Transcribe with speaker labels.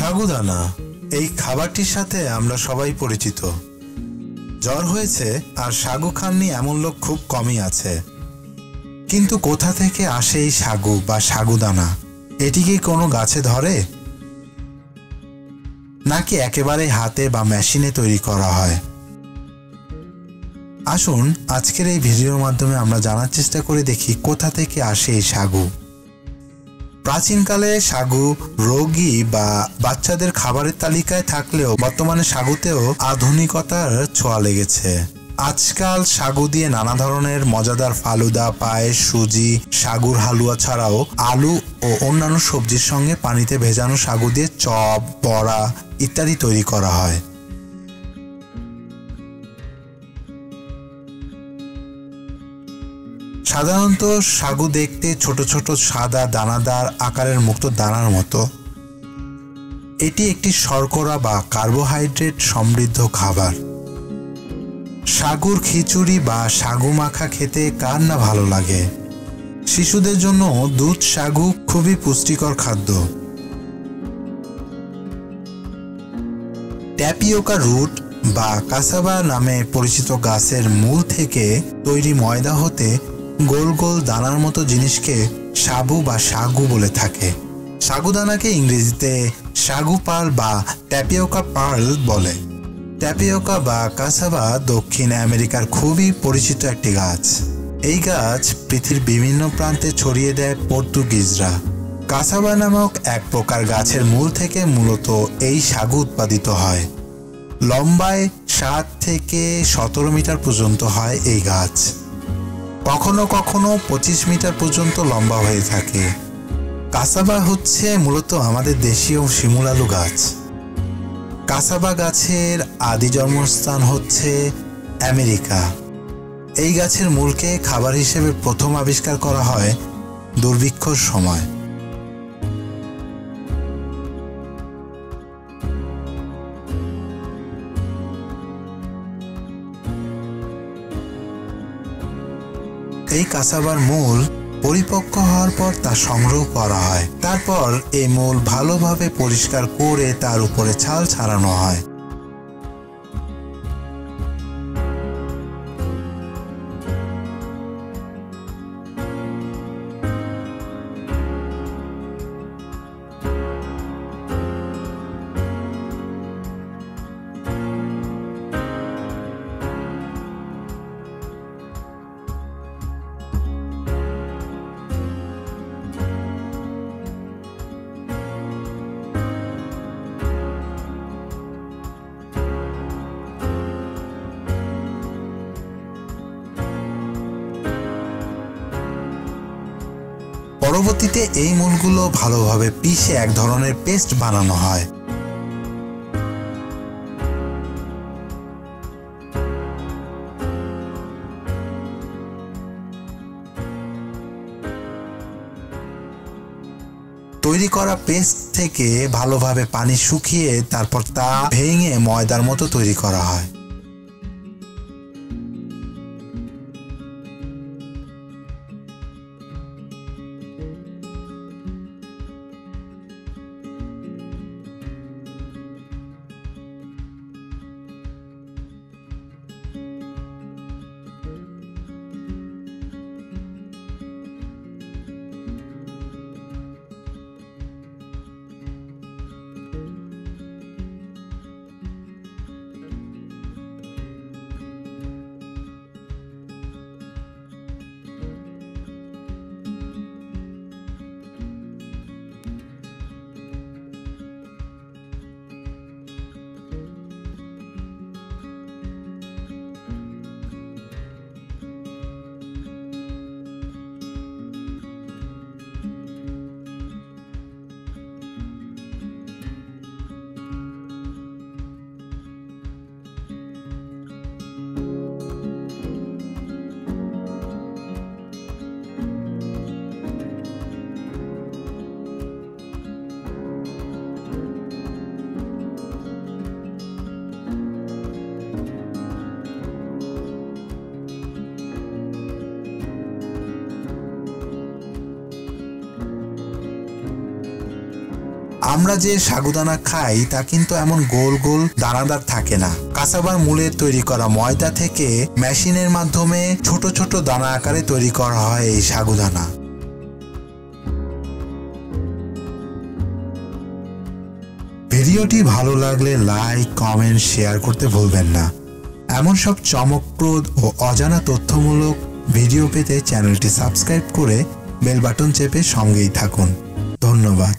Speaker 1: সাগুদানা এই খাবারটির সাথে আমরা সবাই পরিচিত। জ্বর হয়েছে আর সাগু খাননি এমন লোক খুব কমই আছে। কিন্তু কোথা থেকে আসে এই সাগু বা সাগুদানা? এটি কি কোনো গাছে ধরে, নাকি একেবারে হাতে বা মেশিনে তৈরি করা হয়? আসুন আজকের এই ভিডিওর মাধ্যমে আমরা জানার চেষ্টা করে দেখি কোথা থেকে আসে এই সাগু। প্রাচীনকালে সাগু রোগী বা বাচ্চাদের খাবারের তালিকায় থাকলেও বর্তমানে সাগুতেও আধুনিকতার ছোঁয়া লেগেছে। আজকাল সাগু দিয়ে নানা ধরনের মজাদার ফালুদা, পায়েস, সুজি, সাগুর হালুয়া ছাড়াও আলু ও অন্যান্য সবজির সঙ্গে পানিতে ভেজানো সাগু দিয়ে চপ, বড়া ইত্যাদি তৈরি করা হয়। সাধারণত সাগু দেখতে ছোট ছোট সাদা দানাদার আকারের মুক্ত দানার মতো। এটি একটি শর্করা বা কার্বোহাইড্রেট সমৃদ্ধ খাবার। সাগুর খিচুড়ি বা সাগু মাখা খেতে কার না ভালো লাগে। শিশুদের জন্য দুধ সাগু খুবই পুষ্টিকর খাদ্য। ট্যাপিওকা রুট বা কাসাবা নামে পরিচিত গাছের মূল থেকে তৈরি ময়দা হতে গোল গোল দানার মতো জিনিসকে সাবু বা সাগু বলে থাকে। সাগুদানাকে ইংরেজিতে সাগু পার্ল বা ট্যাপিওকা পার্ল বলে। ট্যাপিওকা বা কাসাবা দক্ষিণ আমেরিকার খুবই পরিচিত একটি গাছ। এই গাছ পৃথিবীর বিভিন্ন প্রান্তে ছড়িয়ে দেয় পর্তুগিজরা। কাসাবা নামক এক প্রকার গাছের মূল থেকে মূলত এই সাগু উৎপাদিত হয়। লম্বায় 7 থেকে 17 মিটার পর্যন্ত হয় এই গাছ। কখনো কখনো 25 মিটার পর্যন্ত লম্বা হয়ে থাকে। কাসাবা হচ্ছে মূলত আমাদের দেশীয় শিমুল আলু গাছ। কাসাবা গাছের আদি জন্মস্থান হচ্ছে আমেরিকা। এই গাছের মূলকে খাবার হিসেবে প্রথম আবিষ্কার করা হয় দুর্ভিক্ষর সময়। এই কাসাবার মূল পরিপক্ক হওয়ার পর তা সংগ্রহ করা হয়। তারপর এই মূল ভালোভাবে পরিষ্কার করে তার উপরে ছাল ছাড়ানো হয়। পরবর্তীতে এই মূলগুলো ভালোভাবে পিষে এক ধরনের পেস্ট বানানো হয়। তৈরি করা পেস্ট থেকে ভালোভাবে পানি শুকিয়ে তারপর তা ভেঙে ময়দার মতো তৈরি করা হয়। আমরা যে সাগুদানা খাই তা কিন্তু এমন গোল গোল দানাদার থাকে না। কাসাবার মূলের তৈরি করা ময়দা থেকে মেশিনের মাধ্যমে ছোট ছোট দানা আকারে তৈরি করা হয় এই সাগুদানা। ভিডিওটি ভালো লাগলে লাইক, কমেন্ট, শেয়ার করতে ভুলবেন না। এমন সব চমকপ্রদ ও অজানা তথ্যমূলক ভিডিও পেতে চ্যানেলটি সাবস্ক্রাইব করে বেল বাটন চেপে সঙ্গেই থাকুন। ধন্যবাদ।